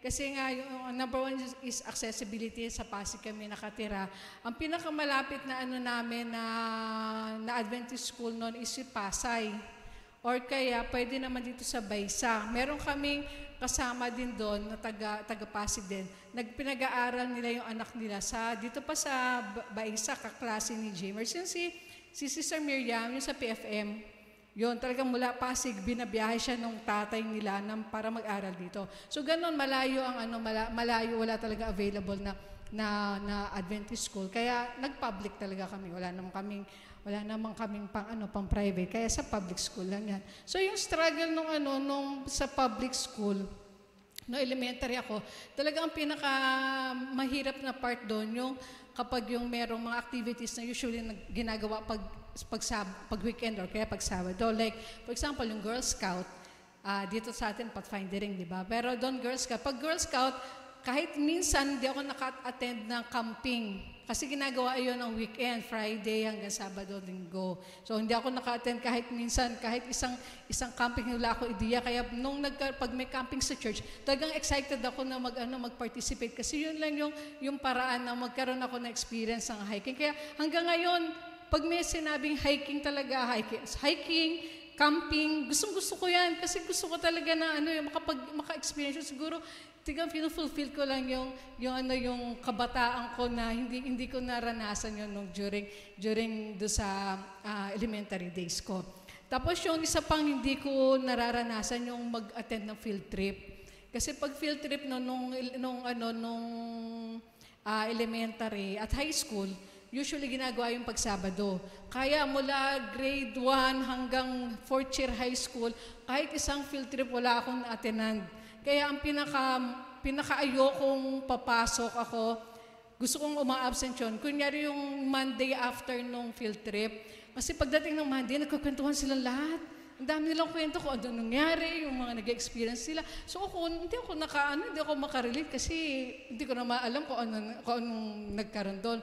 Kasi nga, yung number one is accessibility. Sa Pasig kami nakatira. Ang pinakamalapit na ano namin na Adventist school noon is si Pasay. Or kaya, pwede naman dito sa Baysa. Meron kaming kasama din doon na taga Pasig din. Nagpinag-aaral nila yung anak nila dito pa sa Baysa, kaklase ni Jamer. Yun si Sister Miriam, yung sa PFM. Yun, talagang mula Pasig, binabiyahe siya nung tatay nila para mag-aral dito. So, ganun, malayo ang malayo, wala talaga available na Adventist school. Kaya, nag-public talaga kami. Wala naman kaming pang private. Kaya sa public school lang yan. So, yung struggle nung sa public school, no elementary ako, talagang ang pinaka mahirap na part doon, yung kapag yung merong mga activities na usually ginagawa pag weekend or kaya pag Sabado. Like, for example, yung Girl Scout, dito sa atin, pathfinding, di ba? Pero doon, pag Girl Scout, kahit minsan, di ako naka-attend ng camping. Kasi ginagawa yun ng weekend, Friday hanggang Sabado, Linggo. So, hindi ako naka-attend kahit minsan, kahit isang camping, wala ako ideya. Kaya pag may camping sa church, talagang excited ako na mag-participate. Kasi yun lang yung paraan na magkaroon ako ng experience ng hiking. Kaya hanggang ngayon, pag may sinabing hiking, camping, gustong-gusto ko yan. Kasi gusto ko talaga na maka-experience. Siguro, fulfill ko lang yung kabataan ko na hindi ko naranasan yun during do sa elementary days ko. Tapos yung isa pang hindi ko nararanasan yung mag-attend ng field trip. Kasi pag field trip nung elementary at high school, usually ginagawa yung pag-Sabado. Kaya mula grade 1 hanggang 4th year high school, kahit isang field trip wala akong na-attend. Kaya ang pinaka-ayokong papasok ako, gusto kong uma-absent yun. Kunyari yung Monday after nung field trip. Kasi pagdating ng Monday, nagkukwentuhan silang lahat. Ang dami nilang kwento kung ano nangyari, yung mga nag-experience sila. So ako, hindi ako makarelate kasi hindi ko na maalam kung anong nagkaroon doon.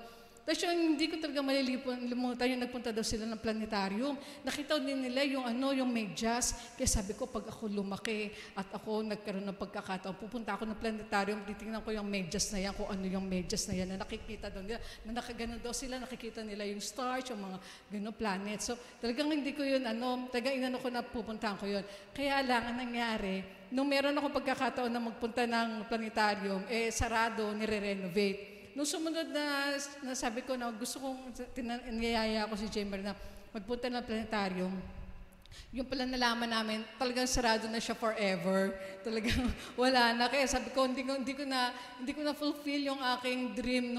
Tapos hindi ko talaga malilimutan yung nagpunta daw sila ng planetarium. Nakita din nila yung medyas. Kaya sabi ko, pag ako lumaki at ako nagkaroon ng pagkakataon, pupunta ako ng planetarium, titingnan ko yung medyas na yan, kung ano yung medyas na yan, na nakikita daw nila, na nakaganon daw sila, nakikita nila yung stars, yung mga gano'ng planet. So talagang hindi ko yun, talagang ko na pupuntahan ko yun. Kaya lang, ang nangyari, nung meron ako pagkakataon na magpunta ng planetarium, sarado, nire-renovate. Nung sumunod na sabi ko na gusto kong niyayaya ako si Jamer na magpunta ng planetarium, yung pala nalaman namin, talagang sarado na siya forever. Talagang wala na. Kaya sabi ko, hindi ko na fulfill yung aking dream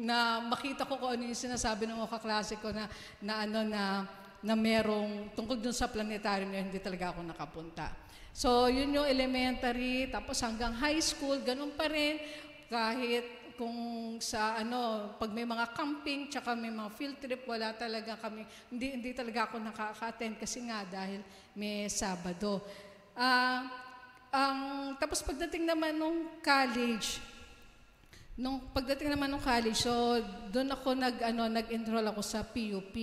na makita ko kung ano yung sinasabi ng mga kaklase ko na merong tungkol dun sa planetarium na hindi talaga ako nakapunta. So, yun yung elementary, tapos hanggang high school, ganun pa rin. Kahit kung pag may mga camping, tsaka may mga field trip, wala talaga kami, hindi talaga ako nakaka-attend kasi nga dahil may Sabado. Tapos pagdating naman nung college, so doon ako nag-enroll ako sa PUP.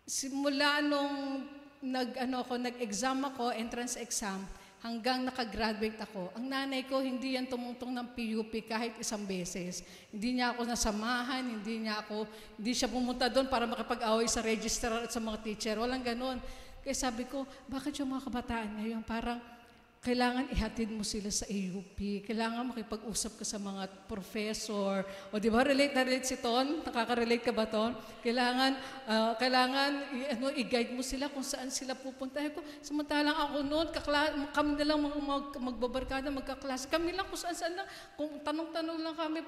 Simula nung nag-exam ako, entrance exam, hanggang nakagraduate ako. Ang nanay ko, hindi yan tumungtong ng PUP kahit isang beses. Hindi niya ako nasamahan, hindi siya pumunta doon para makipag-away sa registrar at sa mga teacher. Walang ganon. Kaya sabi ko, bakit yung mga kabataan ngayon parang kailangan ihatid mo sila sa AUP. Kailangan makipag-usap ka sa mga professor. O di ba, relate na relate si Ton? Nakaka-relate ka ba, Ton? Kailangan i-guide mo sila kung saan sila pupunta. Ko, samantalang ako noon, kami na lang magbabarkada, magkaklase. Kami lang kung saan lang. Kung tanong-tanong lang kami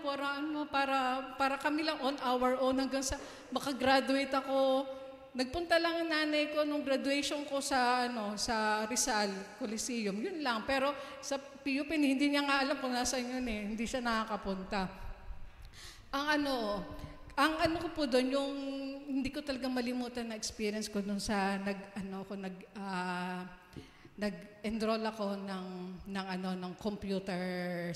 para kami lang on our own hanggang sa makagraduate ako. Nagpunta lang ang nanay ko nung graduation ko sa Rizal Coliseum. Yun lang. Pero sa PUP, hindi niya nga alam kung nasaan yun eh. Hindi siya nakakapunta. Ang ko po doon, yung hindi ko talaga malimutan na experience ko doon sa nag-enroll ako ng computer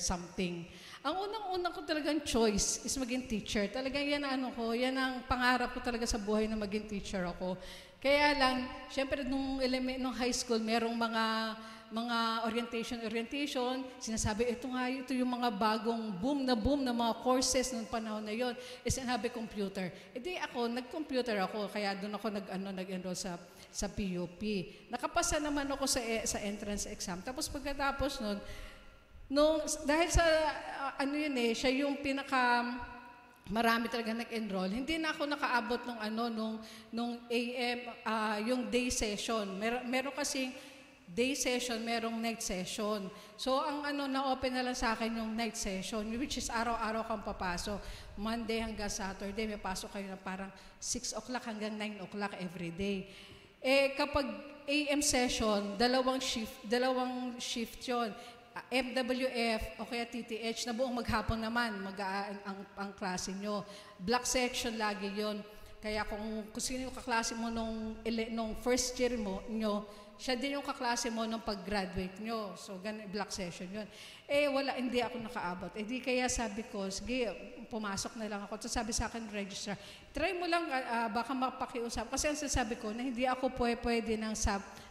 something. Ang unang ko talagang choice is maging teacher. Talagang yan ang pangarap ko talaga sa buhay na maging teacher ako. Kaya lang, syempre nung high school, merong mga orientation, sinasabi, ito yung mga bagong boom na mga courses noong panahon na yon. Sinabi computer. Ako, nag-computer ako, kaya doon ako nag-enroll sa PUP. Nakapasa naman ako sa entrance exam. Tapos pagkatapos dahil sa siya yung marami talaga nag-enroll. Hindi na ako nakaabot nung AM, yung day session. Meron kasing day session, merong night session. So, ang na-open na lang sa akin yung night session, which is araw-araw kang papasok. Monday hanggang Saturday, may pasok kayo na parang 6 o'clock hanggang 9 o'clock every day. Kapag AM session, dalawang shift yon. MWF o kaya TTH na buong maghapon naman ang klase nyo. Block section lagi yon. Kaya kung sino yung kaklase mo nung first year nyo, siya din yung kaklase mo nung pag-graduate nyo. So, block session yun. Hindi ako nakaabot. Di kaya sabi ko, sige, pumasok na lang ako. So, sabi sa akin, registrar, try mo lang, baka mapakiusap. Kasi ang sasabi ko, na hindi ako pwede ng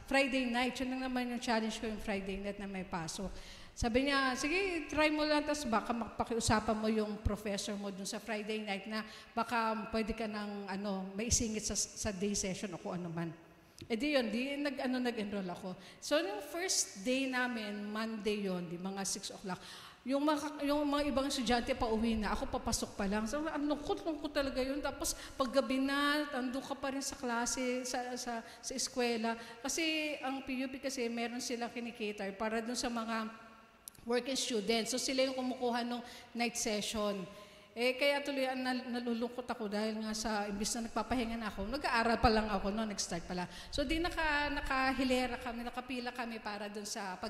Friday night. Yun lang naman yung challenge ko, yung Friday night na may pasok. Sabi niya, sige, try mo lang, tapos baka mapakiusapan mo yung professor mo dun sa Friday night na baka pwede ka ng maisingit sa day session o kung ano man. Nag-enroll ako. So, yung first day namin, Monday yon, mga 6 o'clock, yung mga ibang estudyante pa uwi na, ako papasok pa lang. So, lungkot talaga yun. Tapos, paggabi na, andun ka pa rin sa klase, sa eskwela. Kasi, ang PUP kasi, meron silang kinikater para dun sa mga working students. So, sila yung kumukuha ng night session. Kaya tuloy nalulungkot ako dahil nga imbis na nagpapahinga na ako, nag-aaral pa lang ako, nag-start pala. So, nakahilera kami, nakapila kami para dun sa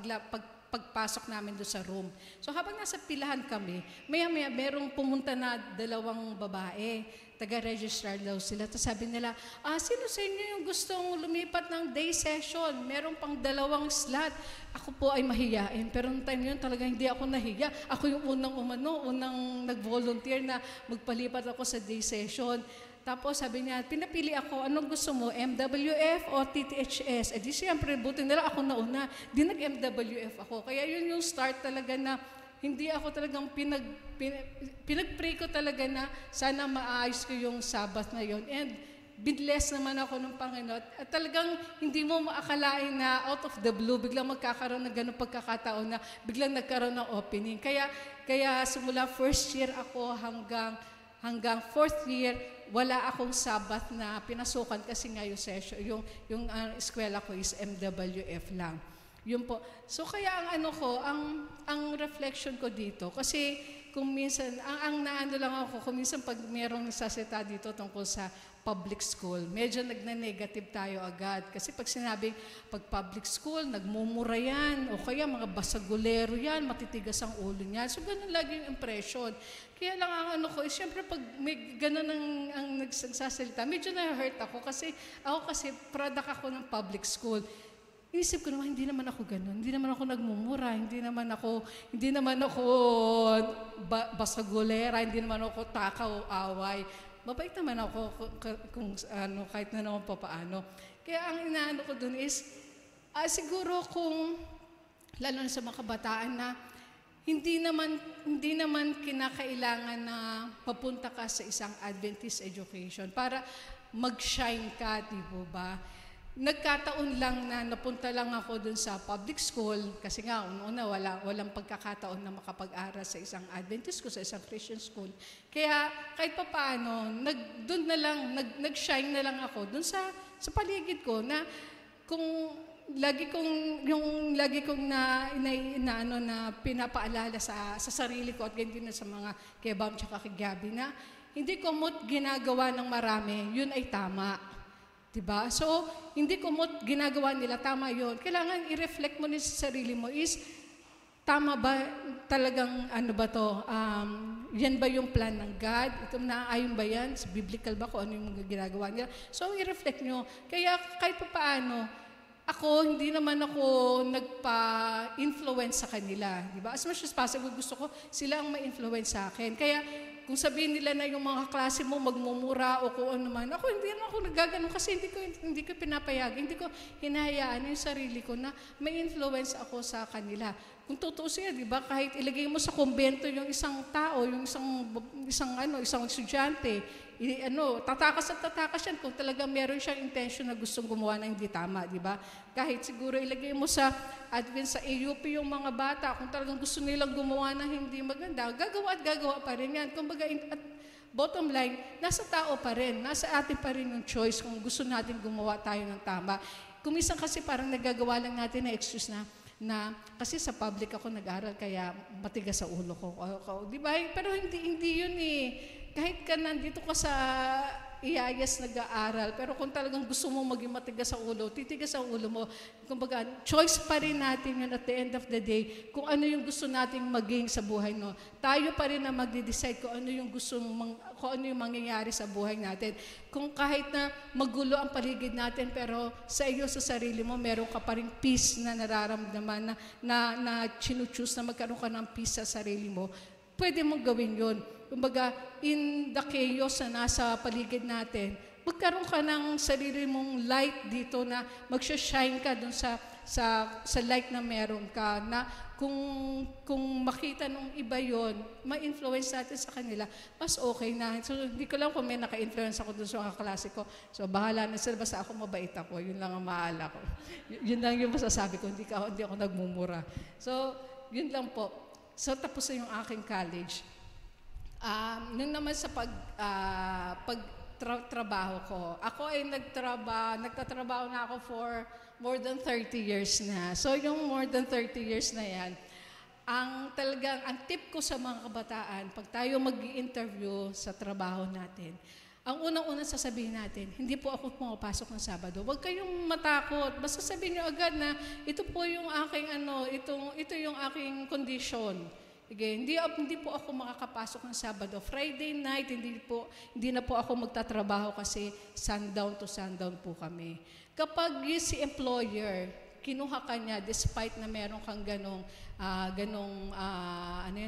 pagpasok namin doon sa room. So habang nasa pilahan kami, maya-maya merong pumunta na dalawang babae, taga-registrar daw sila. Tapos sabi nila, sino sa inyo yung gustong lumipat ng day session? Meron pang 2 slot. Ako po ay mahiyain. Pero noong time yun talaga hindi ako nahiya. Ako yung unang nag-volunteer na magpalipat ako sa day session. Tapos sabi niya, pinapili ako, anong gusto mo, MWF o TTHS? Di siyempre, buti nila ako nauna. Di nag-MWF ako. Kaya yun yung start talaga na hindi ako talagang pinag-pray ko talaga na sana maayos ko yung Sabbath na yun. And binless naman ako ng Panginoon. At talagang hindi mo maakalain na out of the blue, biglang magkakaroon ng ganung pagkakataon na biglang nagkaroon ng opening. Kaya simula first year ako hanggang fourth year, wala akong Sabbath na pinasukan kasi nga yung session, yung eskwela ko is MWF lang. Yun po. So kaya ang reflection ko dito, kasi kung minsan, ang naano lang ako, kung minsan pag merong nagsasita dito tungkol sa public school, medyo nagne-negative tayo agad. Kasi pag sinabi, pag public school, nagmumura yan, o kaya mga basagulero yan, matitigas ang ulo niyan. So ganun lagi yung impression. Kaya lang ang siyempre pag may ganun ang nagsasalita, medyo na-hurt ako kasi product ako ng public school. Inisip ko naman, hindi naman ako ganun. Hindi naman ako nagmumura. Hindi naman ako basagulera. Hindi naman ako takaw, away. Mabait naman ako kahit na naman papaano. Kaya ang inaano ko dun is, siguro kung, lalo na sa mga kabataan na, hindi naman kinakailangan na papunta ka sa isang Adventist education para mag-shine ka, di ba? Nagkataon lang na napunta lang ako dun sa public school kasi nga una walang pagkakataon na makapag-aral sa isang Adventist school, sa isang Christian school. Kaya kahit papaano, nag-shine na lang ako dun sa paligid ko na kung lagi kong na pinapaalala sa sarili ko at ganyan din sa mga kay Bam tsaka kay Gabby na hindi ko ginagawa ng marami, yun ay tama. Diba? So, hindi ko ginagawa nila, tama yun. Kailangan i-reflect mo din sa sarili mo is, tama ba talagang, yan ba yung plan ng God? Ito naayon ba yan? Biblical ba kung ano yung ginagawa nila? So, i-reflect nyo. Kaya kahit pa paano, hindi naman ako nagpa-influence sa kanila. Diba? As much as possible, gusto ko sila ang ma-influence sa akin. Kaya, kung sabihin nila na yung mga klase mo magmumura o kung ano man, ako hindi naman ako nagaganon kasi hindi ko pinapayag, hindi ko hinahayaan yung sarili ko na may influence ako sa kanila. Kung totoo siya, di ba, kahit ilagay mo sa kumbento yung isang tao, yung isang estudyante, tatakas at tatakas yan kung talaga meron siyang intention na gustong gumawa na hindi tama, di ba? Kahit siguro ilagay mo sa Advent sa AUP yung mga bata, kung talagang gusto nilang gumawa na hindi maganda, gagawa pa rin yan. Kumbaga, at bottom line, nasa tao pa rin, nasa atin pa rin yung choice kung gusto natin gumawa tayo ng tama. Kung minsan kasi parang nagagawa lang natin na excuse na kasi sa public ako nag-aral kaya matigas sa ulo ko. Di ba? Pero hindi yun eh. Kahit ka nandito ka sa IAS nag-aaral, pero kung talagang gusto mo maging matigas sa ulo, titigas sa ulo mo. Kumbaga, choice pa rin natin yun at the end of the day, kung ano yung gusto nating maging sa buhay, no? Tayo pa rin na magde-decide kung ano yung kung ano yung mangyayari sa buhay natin. Kung kahit na magulo ang paligid natin, pero sa iyo, sa sarili mo, meron ka pa rin peace na nararamdaman, na chinuchoose na magkaroon ka ng peace sa sarili mo, pwede mong gawin yun. Kumbaga, in the chaos na nasa paligid natin, magkaroon ka ng sarili mong light dito na magsha-shine ka dun sa light na meron ka, na kung makita nung iba yon, ma-influence natin sa kanila, mas okay na. So, hindi ko lang kung may naka-influence ako dun sa mga klase ko. So, bahala na sila, basta ako mabait ako. Yun lang ang maala ko. Yun lang yung masasabi ko, hindi ako nagmumura. So, yun lang po. So, tapos na yung aking college. Nung naman sa pagtrabaho ko, ako ay nagtatrabaho na ako for more than 30 years na. So yung more than 30 years na yan, ang tip ko sa mga kabataan, pag tayo mag-i-interview sa trabaho natin, ang unang-unang sasabihin natin, hindi po ako pumapasok ng Sabado. Huwag kayong matakot. Basta sabihin nyo agad na ito po yung aking ito yung aking condition. Okay, hindi po ako makakapasok ng Sabado. Friday night, hindi na po ako magtatrabaho kasi sundown to sundown po kami. Kapag si employer, kinuha ka niya despite na meron kang ganong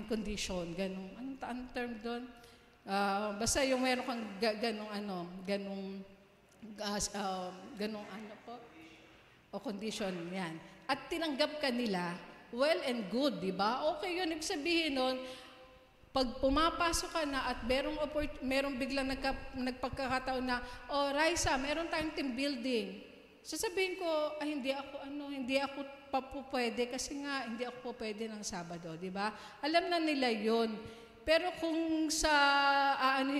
condition, anong term doon? Basta yung meron kang o condition, yan. At tinanggap ka nila, well and good, di ba? Okay yun, ibig sabihin nun, pag pumapasok ka na at merong biglang nagpagkakataon na, Raisa, meron tayong team building. Sasabihin ko, hindi ako pwede kasi nga hindi ako pwede ng Sabado, di ba? Alam na nila yun. Pero kung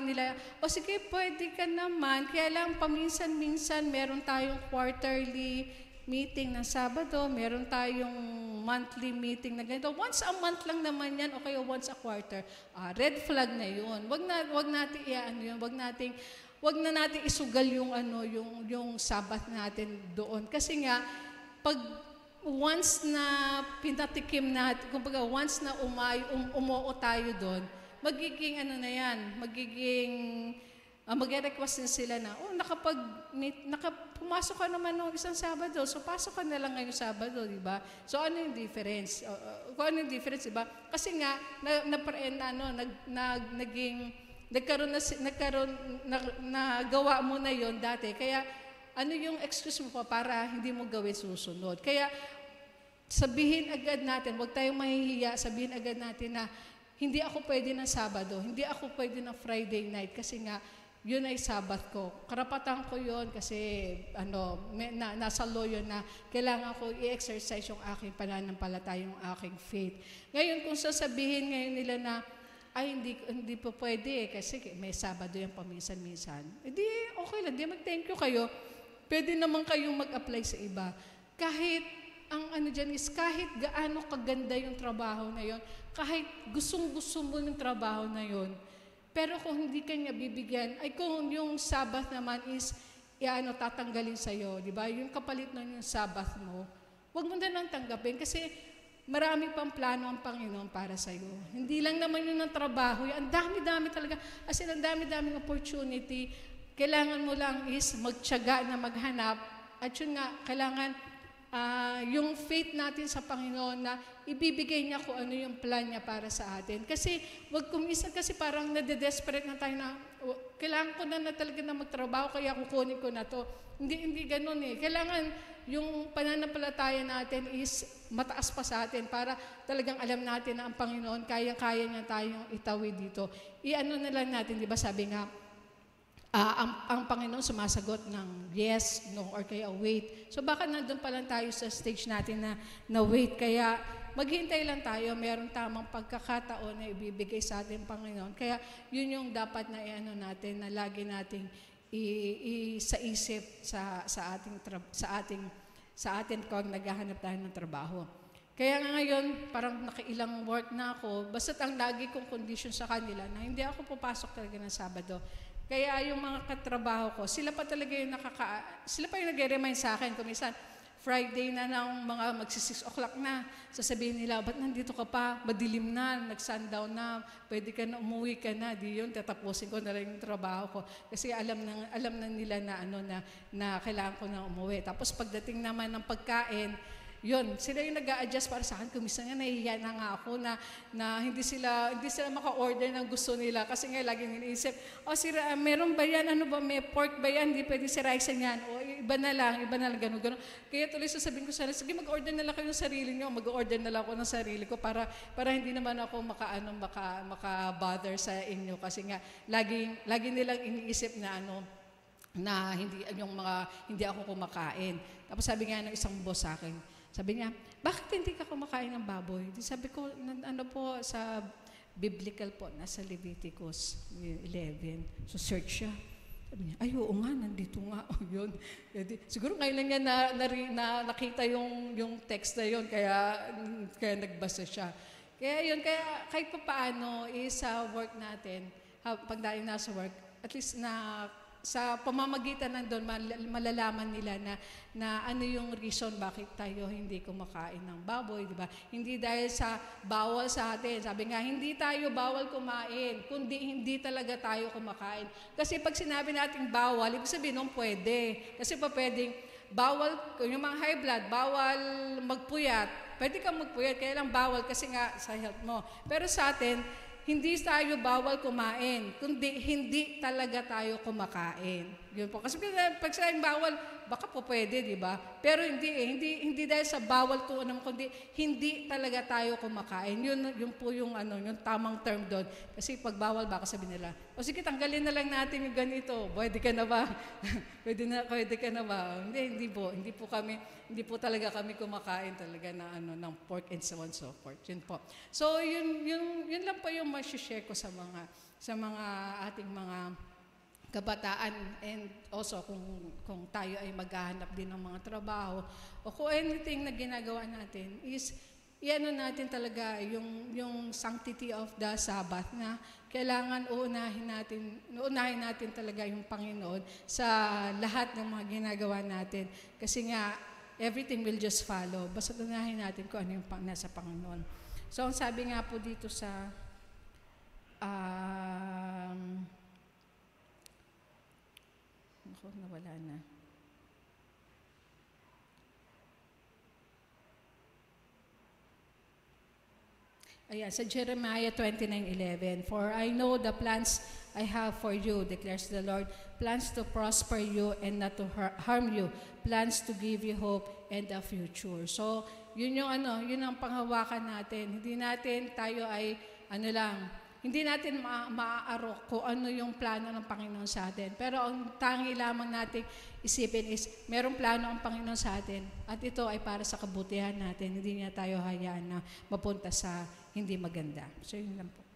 nila, sige, pwede ka naman, kaya lang paminsan-minsan meron tayong quarterly meeting ng Sabado, meron tayong monthly meeting na ganito. Once a month lang naman yan, o kaya once a quarter. Red flag na yun. Wag natin yun. Wag na natin isugal yung Sabbath natin doon. Kasi nga, pag once na pinatikim natin, kumbaga once na umuo tayo doon, magiging mag-request na sila na, pumasok ka naman nung isang Sabado, so pasok ka na lang ngayong Sabado, di ba? So ano yung difference? Diba? Kasi nga, nagawa mo na yon dati, kaya ano yung excuse mo pa para hindi mo gawin susunod? Kaya sabihin agad natin, huwag tayong mahihiya, sabihin agad natin na hindi ako pwede ng Sabado, hindi ako pwede ng Friday night kasi nga yun ay Sabbath ko. Karapatan ko yun kasi nasa law yun na kailangan ko i-exercise yung aking pananampalataya, yung aking faith. Ngayon, kung sasabihin ngayon nila na hindi po pwede kasi may Sabado yung paminsan-minsan, okay lang, mag-thank you kayo. Pwede naman kayong mag-apply sa iba. Kahit kahit gaano kaganda yung trabaho na yon, kahit gustong-gusto mo yung trabaho na yon, pero kung hindi kanya bibigyan, kung yung Sabbath naman is tatanggalin sa'yo, di ba? Yung kapalit nun yung Sabbath mo, huwag mo na lang tanggapin kasi marami pang plano ang Panginoon para sa'yo. Hindi lang naman yun ang trabaho. Ang dami-dami talaga. As in, ang dami-daming opportunity. Kailangan mo lang is magtiyaga na maghanap. At yun nga, kailangan yung faith natin sa Panginoon na ibibigay niya kung ano yung plan niya para sa atin. Kasi wag kuminsan kasi parang nade-desperate na tayo na kailangan ko na talaga na magtrabaho kaya kukunin ko na to. Hindi ganoon eh. Kailangan yung pananampalataya natin is mataas pa sa atin para talagang alam natin na ang Panginoon kaya niya tayong itawid dito. I-ano na lang natin, di ba sabi nga, ang Panginoon sumasagot ng yes, no, or kaya wait. So baka nandun pa lang tayo sa stage natin na wait. Kaya maghintay lang tayo, mayroong tamang pagkakataon na ibibigay sa ating Panginoon. Kaya yun yung dapat na i-ano natin, na lagi nating sa isip sa atin kung naghahanap tayo ng trabaho. Kaya nga ngayon, parang nakailang work na ako, basta't ang lagi kong condition sa kanila na hindi ako pupasok talaga ng Sabado. Kaya yung mga katrabaho ko, sila pa yung nag-remind sa akin. Kung minsan, Friday na ng mga magsi-6 o'clock na, sasabihin nila, ba't nandito ka pa? Madilim na, nag-sundown na, pwede ka na, umuwi ka na. Di yun, tatapusin ko na rin yung trabaho ko. Kasi alam na nila na kailangan ko na umuwi. Tapos pagdating naman ng pagkain, yun, sila yung nag-a-adjust para sa akin. Kumisa nga, nahihiya na nga ako na hindi sila maka-order ng gusto nila. Kasi nga, laging iniisip, meron ba yan? Ano ba? May pork ba yan? Hindi pwede si rice yan. O, iba na lang, gano'n. Kaya tuloy sasabihin ko sana, sige, mag-order na lang kayo ng sarili nyo. Mag-order na lang ako ng sarili ko para hindi naman ako maka-bother sa inyo. Kasi nga, lagi nilang iniisip na hindi ako kumakain. Tapos sabi nga ng isang boss sa akin, sabi niya, bakit hindi ka kumakain ng baboy? Di sabi ko, sa biblical po, nasa Leviticus 11. So search siya. Sabi niya, ay oo nga, nandito nga. Yun. Siguro ngayon lang niya nakita yung text na yun, kaya nagbasa siya. Kaya kahit pa paano, sa work natin, pag dahil nasa work, at least sa pamamagitan nandun, malalaman nila na ano yung reason bakit tayo hindi kumakain ng baboy, di ba? Hindi dahil sa bawal sa atin. Sabi nga, hindi tayo bawal kumain, kundi hindi talaga tayo kumakain. Kasi pag sinabi natin bawal, ibig sabihin nung pwede. Kasi pa pwedeng bawal, yung mga high blood, bawal magpuyat. Pwede kang magpuyat, kaya lang bawal kasi nga sa health mo. Pero sa atin, hindi tayo bawal kumain, kundi hindi talaga tayo kumakain. Yun po. Kasi pag sinabing bawal, baka po pwede, di ba? Pero hindi dahil sa bawal kundi hindi talaga tayo kumakain. Yun po yung tamang term doon. Kasi pag bawal, baka sabihin nila, o sige, tanggalin na lang natin yung ganito. Pwede ka na ba? Pwede ka na ba? Hindi po talaga kami kumakain talaga ng pork and so on so forth. Yun po. So, yun lang po yung ma-share ko sa mga ating mga kabataan, and also kung tayo ay maghahanap din ng mga trabaho o kung anything na ginagawa natin is natin talaga yung sanctity of the Sabbath na kailangan uunahin natin talaga yung Panginoon sa lahat ng mga ginagawa natin. Kasi nga, everything will just follow. Basta unahin natin kung ano yung nasa Panginoon. So, ang sabi nga po dito sa nawala na. Ayan, sa Jeremiah 29:11, "For I know the plans I have for you, declares the Lord, plans to prosper you and not to harm you, plans to give you hope and a future." So, yun ang panghawakan natin. Hindi natin maaarok kung ano yung plano ng Panginoon sa atin. Pero ang tangi lamang natin isipin is, merong plano ang Panginoon sa atin at ito ay para sa kabutihan natin. Hindi niya tayo hayaan na mapunta sa hindi maganda. So, yun lang po.